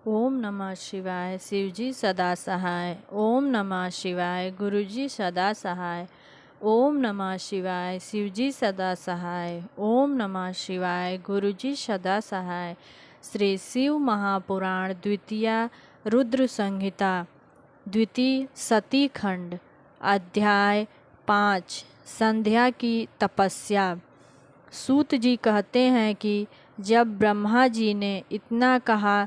ओम नमः शिवाय। शिवजी सदा सहाय। ओम नमः शिवाय। गुरुजी सदा सहाय। ओम नमः शिवाय। शिवजी सदा सहाय। ओम नमः शिवाय। गुरुजी सदा सहाय। श्री शिव महापुराण द्वितीय रुद्र संहिता द्वितीय सती खंड अध्याय 5 संध्या की तपस्या। सूत जी कहते हैं कि जब ब्रह्मा जी ने इतना कहा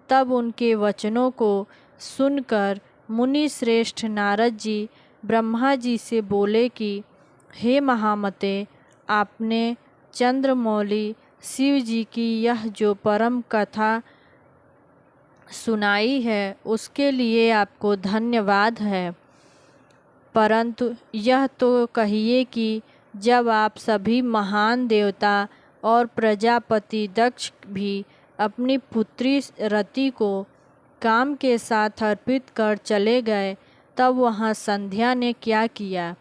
तब उनके वचनों को सुनकर मुनि श्रेष्ठ नारद जी ब्रह्मा जी से बोले कि हे महामते, आपने चंद्रमौली शिव जी की यह जो परम कथा सुनाई है उसके लिए आपको धन्यवाद है, परंतु यह तो कहिए कि जब आप सभी महान देवता और प्रजापति दक्ष भी अपनी पुत्री रति को काम के साथ अर्पित कर चले गए, तब वहाँ संध्या ने क्या किया।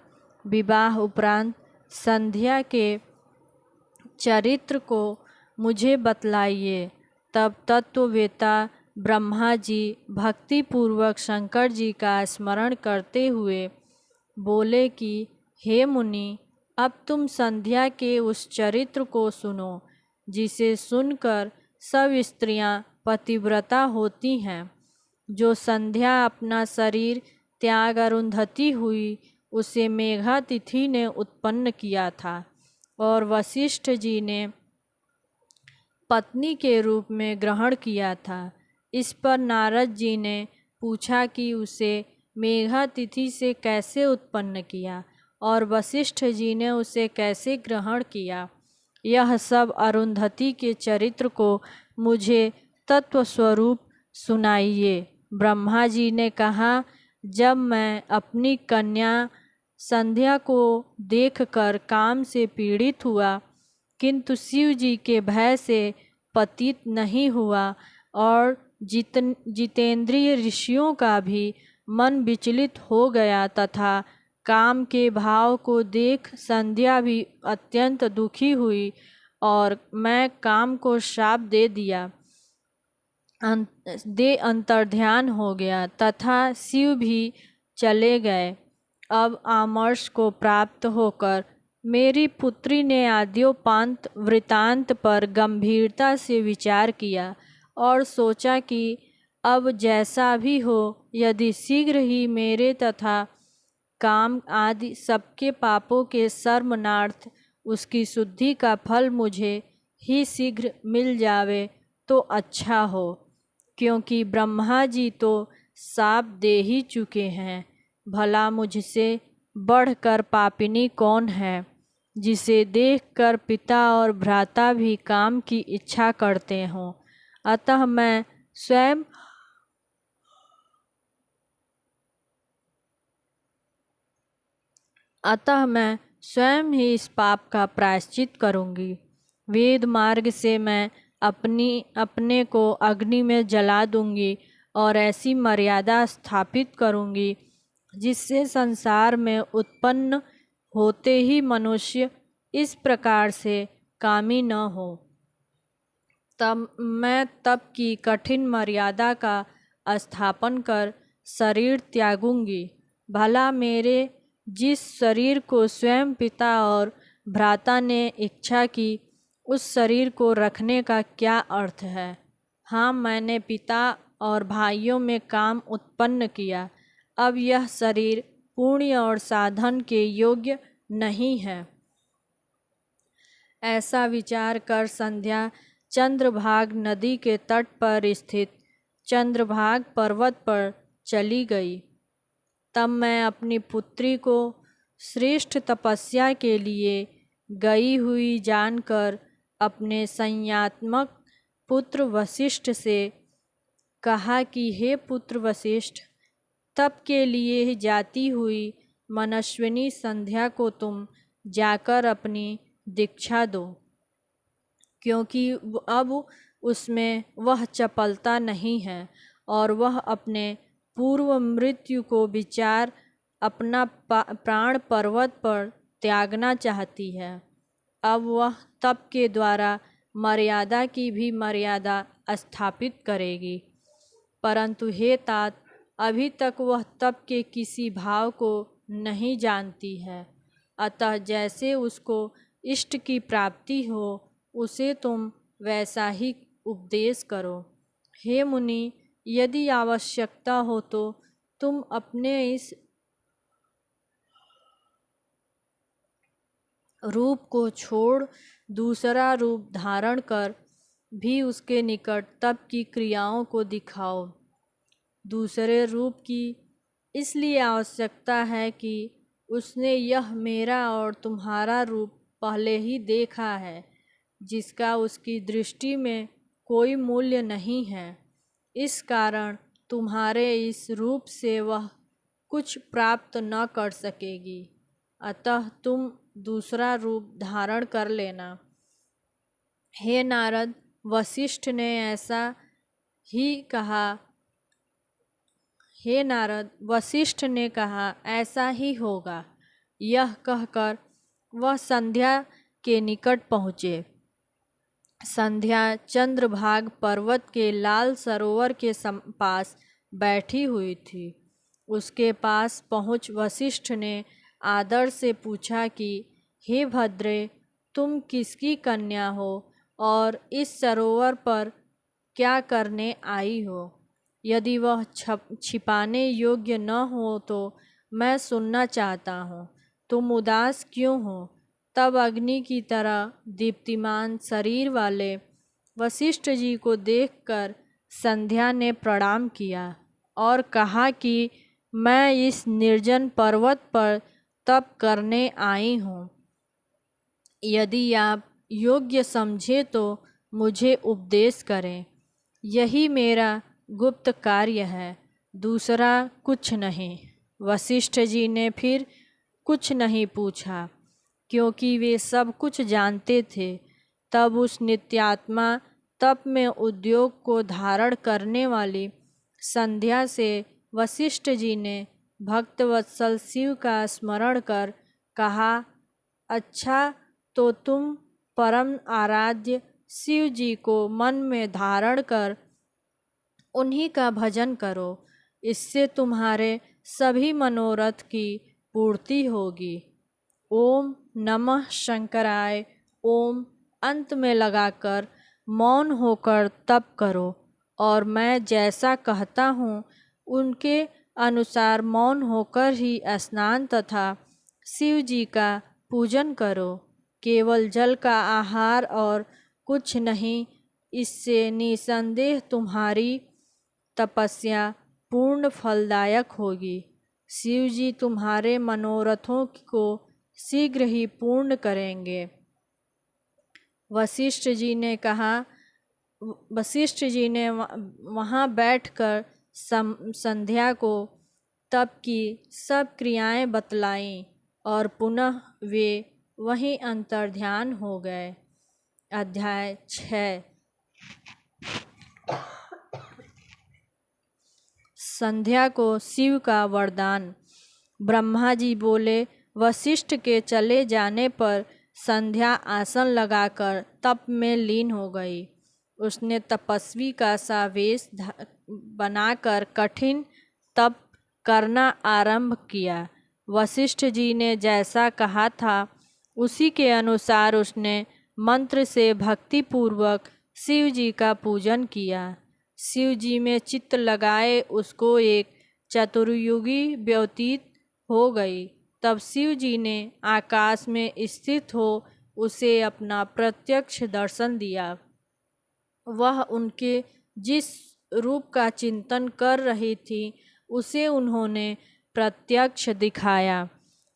विवाह उपरांत संध्या के चरित्र को मुझे बतलाइए। तब तत्ववेता ब्रह्मा जी भक्तिपूर्वक शंकर जी का स्मरण करते हुए बोले कि हे मुनि, अब तुम संध्या के उस चरित्र को सुनो जिसे सुनकर सब स्त्रियां पतिव्रता होती हैं। जो संध्या अपना शरीर त्याग अरुंधति हुई, उसे मेघातिथि ने उत्पन्न किया था और वशिष्ठ जी ने पत्नी के रूप में ग्रहण किया था। इस पर नारद जी ने पूछा कि उसे मेघातिथि से कैसे उत्पन्न किया और वशिष्ठ जी ने उसे कैसे ग्रहण किया। यह सब अरुंधति के चरित्र को मुझे तत्व स्वरूप सुनाइए। ब्रह्मा जी ने कहा, जब मैं अपनी कन्या संध्या को देखकर काम से पीड़ित हुआ, किंतु शिव जी के भय से पतित नहीं हुआ और जितेंद्रिय ऋषियों का भी मन विचलित हो गया तथा काम के भाव को देख संध्या भी अत्यंत दुखी हुई और मैं काम को श्राप दे दिया, अंतर्ध्यान हो गया तथा शिव भी चले गए। अब आमर्ष को प्राप्त होकर मेरी पुत्री ने आद्योपांत वृतांत पर गंभीरता से विचार किया और सोचा कि अब जैसा भी हो, यदि शीघ्र ही मेरे तथा काम आदि सबके पापों के सर्वनार्थ उसकी शुद्धि का फल मुझे ही शीघ्र मिल जावे तो अच्छा हो, क्योंकि ब्रह्मा जी तो शाप दे ही चुके हैं। भला मुझसे बढ़कर पापिनी कौन है, जिसे देखकर पिता और भ्राता भी काम की इच्छा करते हों। अतः मैं स्वयं ही इस पाप का प्रायश्चित करूंगी। वेद मार्ग से मैं अपने को अग्नि में जला दूंगी और ऐसी मर्यादा स्थापित करूंगी जिससे संसार में उत्पन्न होते ही मनुष्य इस प्रकार से कामी न हो। तब मैं तप की कठिन मर्यादा का स्थापन कर शरीर त्यागूंगी। भला मेरे जिस शरीर को स्वयं पिता और भ्राता ने इच्छा की, उस शरीर को रखने का क्या अर्थ है। हाँ, मैंने पिता और भाइयों में काम उत्पन्न किया। अब यह शरीर पुण्य और साधन के योग्य नहीं है। ऐसा विचार कर संध्या चंद्रभाग नदी के तट पर स्थित चंद्रभाग पर्वत पर चली गई। तब मैं अपनी पुत्री को श्रेष्ठ तपस्या के लिए गई हुई जानकर अपने संज्ञात्मक पुत्र वशिष्ठ से कहा कि हे पुत्र वशिष्ठ, तप के लिए जाती हुई मनस्विनी संध्या को तुम जाकर अपनी दीक्षा दो, क्योंकि अब उसमें वह चपलता नहीं है और वह अपने पूर्व मृत्यु को विचार अपना प्राण पर्वत पर त्यागना चाहती है। अब वह तप के द्वारा मर्यादा की भी मर्यादा स्थापित करेगी। परंतु हे तात, अभी तक वह तप के किसी भाव को नहीं जानती है। अतः जैसे उसको इष्ट की प्राप्ति हो, उसे तुम वैसा ही उपदेश करो। हे मुनि, यदि आवश्यकता हो तो तुम अपने इस रूप को छोड़ दूसरा रूप धारण कर भी उसके निकट तप की क्रियाओं को दिखाओ। दूसरे रूप की इसलिए आवश्यकता है कि उसने यह मेरा और तुम्हारा रूप पहले ही देखा है, जिसका उसकी दृष्टि में कोई मूल्य नहीं है। इस कारण तुम्हारे इस रूप से वह कुछ प्राप्त न कर सकेगी। अतः तुम दूसरा रूप धारण कर लेना। हे नारद, वशिष्ठ ने ऐसा ही कहा। हे नारद, वशिष्ठ ने कहा, ऐसा ही होगा। यह कहकर वह संध्या के निकट पहुँचे। संध्या चंद्रभाग पर्वत के लाल सरोवर के पास बैठी हुई थी। उसके पास पहुँच वशिष्ठ ने आदर से पूछा कि हे भद्रे, तुम किसकी कन्या हो और इस सरोवर पर क्या करने आई हो? यदि वह छिपाने योग्य न हो तो मैं सुनना चाहता हूँ। तुम उदास क्यों हो? तब अग्नि की तरह दीप्तिमान शरीर वाले वशिष्ठ जी को देखकर संध्या ने प्रणाम किया और कहा कि मैं इस निर्जन पर्वत पर तप करने आई हूँ। यदि आप योग्य समझे तो मुझे उपदेश करें। यही मेरा गुप्त कार्य है, दूसरा कुछ नहीं। वशिष्ठ जी ने फिर कुछ नहीं पूछा, क्योंकि वे सब कुछ जानते थे। तब उस नित्यात्मा तप में उद्योग को धारण करने वाली संध्या से वशिष्ठ जी ने भक्तवत्सल शिव का स्मरण कर कहा, अच्छा, तो तुम परम आराध्य शिव जी को मन में धारण कर उन्हीं का भजन करो। इससे तुम्हारे सभी मनोरथ की पूर्ति होगी। ओम नमः शंकराय। ओम अंत में लगाकर मौन होकर तप करो और मैं जैसा कहता हूँ उनके अनुसार मौन होकर ही स्नान तथा शिव जी का पूजन करो। केवल जल का आहार और कुछ नहीं। इससे निसंदेह तुम्हारी तपस्या पूर्ण फलदायक होगी। शिव जी तुम्हारे मनोरथों को शीघ्र ही पूर्ण करेंगे। वशिष्ठ जी ने वहाँ बैठकर संध्या को तप की सब क्रियाएं बतलाईं और पुनः वे वहीं अंतर्ध्यान हो गए। अध्याय 6। संध्या को शिव का वरदान। ब्रह्मा जी बोले, वशिष्ठ के चले जाने पर संध्या आसन लगाकर तप में लीन हो गई। उसने तपस्वी का सा वेश बनाकर कठिन तप करना आरंभ किया। वशिष्ठ जी ने जैसा कहा था उसी के अनुसार उसने मंत्र से भक्तिपूर्वक शिव जी का पूजन किया। शिव जी में चित्त लगाए उसको एक चतुर्युगी व्यतीत हो गई। तब शिव जी ने आकाश में स्थित हो उसे अपना प्रत्यक्ष दर्शन दिया। वह उनके जिस रूप का चिंतन कर रही थी उसे उन्होंने प्रत्यक्ष दिखाया।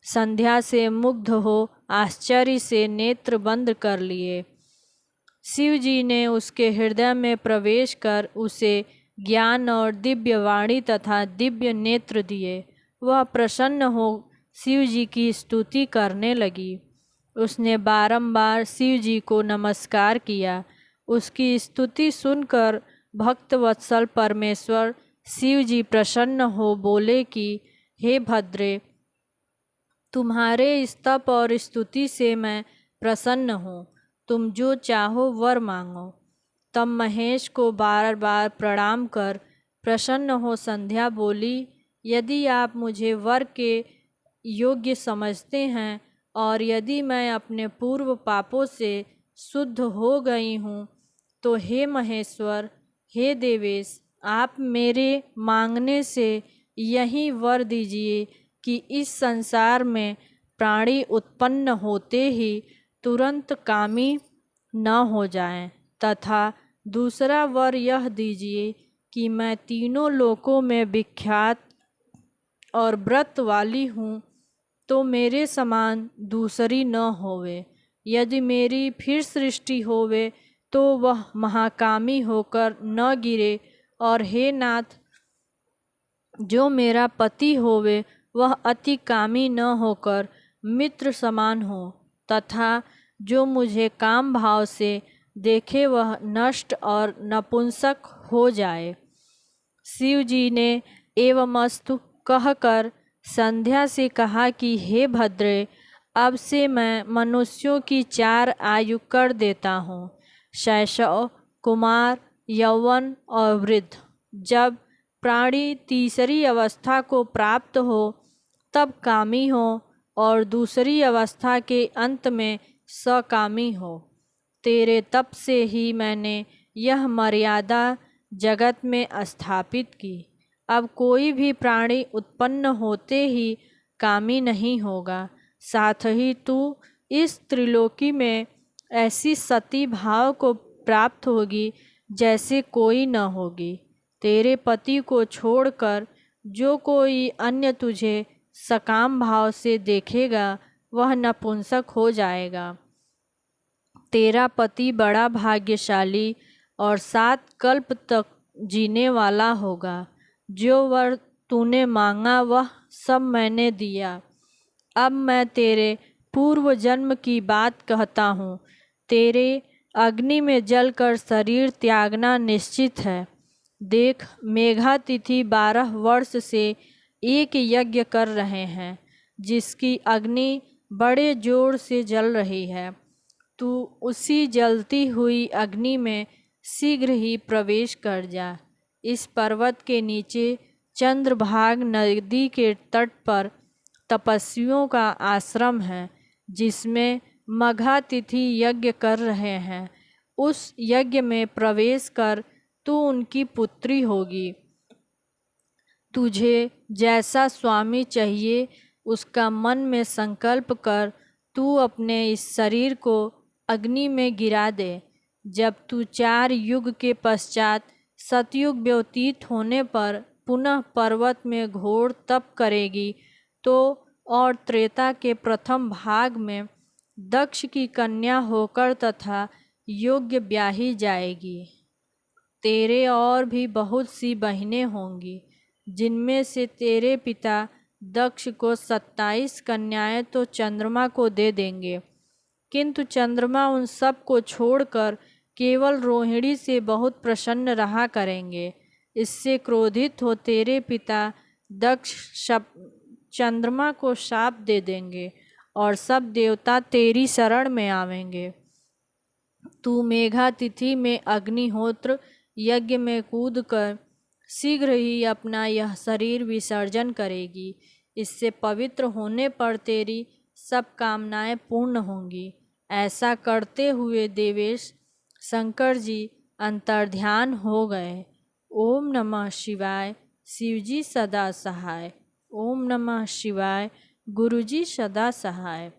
संध्या से मुग्ध हो आश्चर्य से नेत्र बंद कर लिए। शिव जी ने उसके हृदय में प्रवेश कर उसे ज्ञान और दिव्य वाणी तथा दिव्य नेत्र दिए। वह प्रसन्न हो शिव जी की स्तुति करने लगी। उसने बारंबार शिव जी को नमस्कार किया। उसकी स्तुति सुनकर भक्तवत्सल परमेश्वर शिव जी प्रसन्न हो बोले कि हे भद्रे, तुम्हारे इस तप और स्तुति से मैं प्रसन्न हूँ। तुम जो चाहो वर मांगो। तब महेश को बार बार प्रणाम कर प्रसन्न हो संध्या बोली, यदि आप मुझे वर के योग्य समझते हैं और यदि मैं अपने पूर्व पापों से शुद्ध हो गई हूँ, तो हे महेश्वर, हे देवेश, आप मेरे मांगने से यही वर दीजिए कि इस संसार में प्राणी उत्पन्न होते ही तुरंत कामी न हो जाएं, तथा दूसरा वर यह दीजिए कि मैं तीनों लोकों में विख्यात और व्रत वाली हूँ, तो मेरे समान दूसरी न होवे। यदि मेरी फिर सृष्टि होवे तो वह महाकामी होकर न गिरे, और हे नाथ, जो मेरा पति होवे वह अति कामी न होकर मित्र समान हो, तथा जो मुझे काम भाव से देखे वह नष्ट और नपुंसक हो जाए। शिव जी ने एवमस्तु कहकर संध्या से कहा कि हे भद्रे, अब से मैं मनुष्यों की 4 आयु कर देता हूँ, शैशव, कुमार, यौवन और वृद्ध। जब प्राणी तीसरी अवस्था को प्राप्त हो तब कामी हो, और दूसरी अवस्था के अंत में सकामी हो। तेरे तप से ही मैंने यह मर्यादा जगत में स्थापित की। अब कोई भी प्राणी उत्पन्न होते ही कामी नहीं होगा। साथ ही तू इस त्रिलोकी में ऐसी सती भाव को प्राप्त होगी जैसे कोई न होगी। तेरे पति को छोड़कर जो कोई अन्य तुझे सकाम भाव से देखेगा वह नपुंसक हो जाएगा। तेरा पति बड़ा भाग्यशाली और 7 कल्प तक जीने वाला होगा। जो वर तूने मांगा वह सब मैंने दिया। अब मैं तेरे पूर्व जन्म की बात कहता हूँ। तेरे अग्नि में जलकर शरीर त्यागना निश्चित है। देख, मेघातिथि 12 वर्ष से एक यज्ञ कर रहे हैं, जिसकी अग्नि बड़े जोर से जल रही है। तू उसी जलती हुई अग्नि में शीघ्र ही प्रवेश कर जा। इस पर्वत के नीचे चंद्रभाग नदी के तट पर तपस्वियों का आश्रम है, जिसमें मघातिथि यज्ञ कर रहे हैं। उस यज्ञ में प्रवेश कर तू उनकी पुत्री होगी। तुझे जैसा स्वामी चाहिए उसका मन में संकल्प कर तू अपने इस शरीर को अग्नि में गिरा दे। जब तू 4 युग के पश्चात सतयुग व्यतीत होने पर पुनः पर्वत में घोर तप करेगी तो और त्रेता के प्रथम भाग में दक्ष की कन्या होकर तथा योग्य ब्याही जाएगी। तेरे और भी बहुत सी बहनें होंगी, जिनमें से तेरे पिता दक्ष को 27 कन्याएं तो चंद्रमा को दे देंगे, किंतु चंद्रमा उन सब को छोड़कर केवल रोहिणी से बहुत प्रसन्न रहा करेंगे। इससे क्रोधित हो तेरे पिता दक्ष चंद्रमा को शाप दे देंगे और सब देवता तेरी शरण में आवेंगे। तू मेघातिथि में अग्निहोत्र यज्ञ में कूदकर शीघ्र ही अपना यह शरीर विसर्जन करेगी। इससे पवित्र होने पर तेरी सब कामनाएं पूर्ण होंगी। ऐसा करते हुए देवेश शंकर जी अंतर्ध्यान हो गए। ओम नमः शिवाय। शिवजी सदा सहाय। ओम नमः शिवाय। गुरुजी सदा सहाय।